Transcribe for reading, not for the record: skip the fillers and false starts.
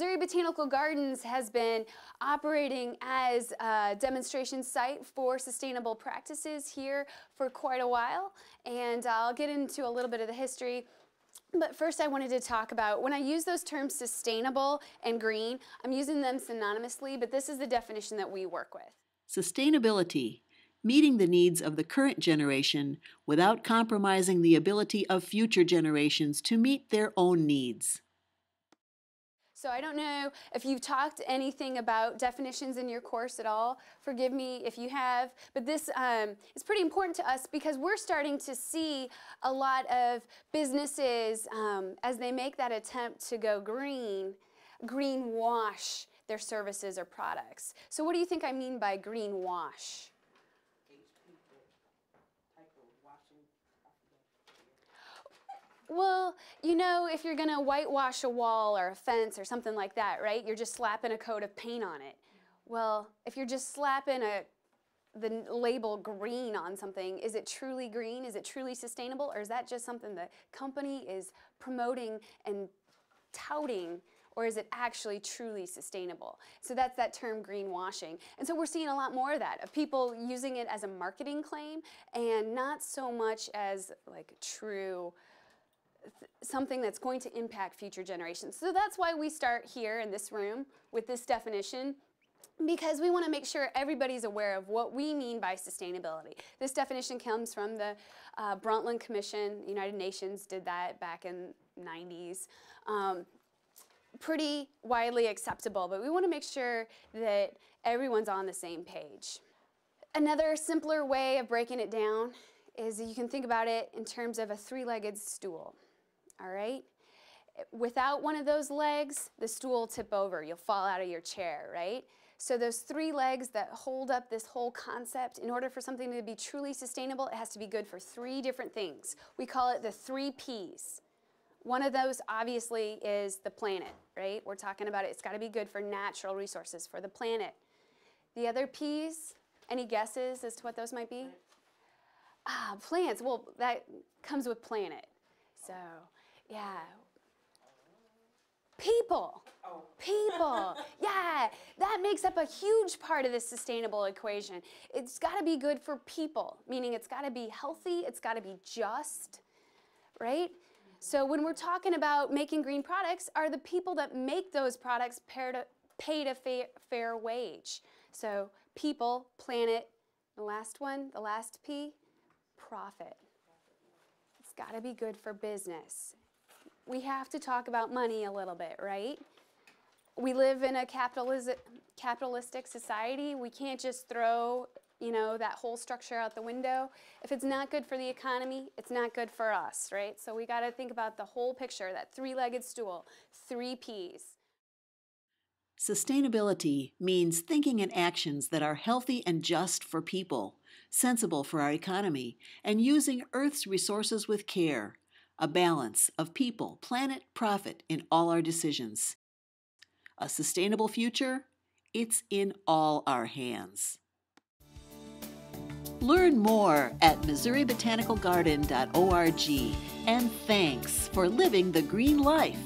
Missouri Botanical Gardens has been operating as a demonstration site for sustainable practices here for quite a while, and I'll get into a little bit of the history. But first I wanted to talk about, when I use those terms sustainable and green, I'm using them synonymously, but this is the definition that we work with. Sustainability, meeting the needs of the current generation without compromising the ability of future generations to meet their own needs. So I don't know if you've talked anything about definitions in your course at all. Forgive me if you have, but this is pretty important to us because we're starting to see a lot of businesses, as they make that attempt to go greenwash their services or products. So what do you think I mean by greenwash? Well, you know, if you're going to whitewash a wall or a fence or something like that, right, you're just slapping a coat of paint on it. Well, if you're just slapping the label green on something, is it truly green? Is it truly sustainable? Or is that just something the company is promoting and touting? Or is it actually truly sustainable? So that's that term greenwashing. And so we're seeing a lot more of that, of people using it as a marketing claim and not so much as like true something that's going to impact future generations. So that's why we start here in this room with this definition, because we want to make sure everybody's aware of what we mean by sustainability. This definition comes from the Brundtland Commission. United Nations did that back in the 90s. Pretty widely acceptable, but we want to make sure that everyone's on the same page. Another simpler way of breaking it down is you can think about it in terms of a three-legged stool. All right? Without one of those legs, the stool will tip over. You'll fall out of your chair, right? So those three legs that hold up this whole concept, in order for something to be truly sustainable, it has to be good for three different things. We call it the 3 Ps. One of those, obviously, is the planet, right? We're talking about it's got to be good for natural resources, for the planet. The other Ps, any guesses as to what those might be? Plants. Well, that comes with planet. So, yeah. People. People. Yeah, that makes up a huge part of this sustainable equation. It's got to be good for people, meaning it's got to be healthy, it's got to be just, right? So when we're talking about making green products, are the people that make those products paid a fair wage? So people, planet, the last one, the last P, profit. It's got to be good for business. We have to talk about money a little bit, right? We live in a capitalistic society. We can't just throw, you know, that whole structure out the window. If it's not good for the economy, it's not good for us, right? So we got to think about the whole picture, that three-legged stool, 3 Ps. Sustainability means thinking and actions that are healthy and just for people, sensible for our economy, and using Earth's resources with care. A balance of people, planet, profit in all our decisions. A sustainable future? It's in all our hands. Learn more at MissouriBotanicalGarden.org, and thanks for living the green life.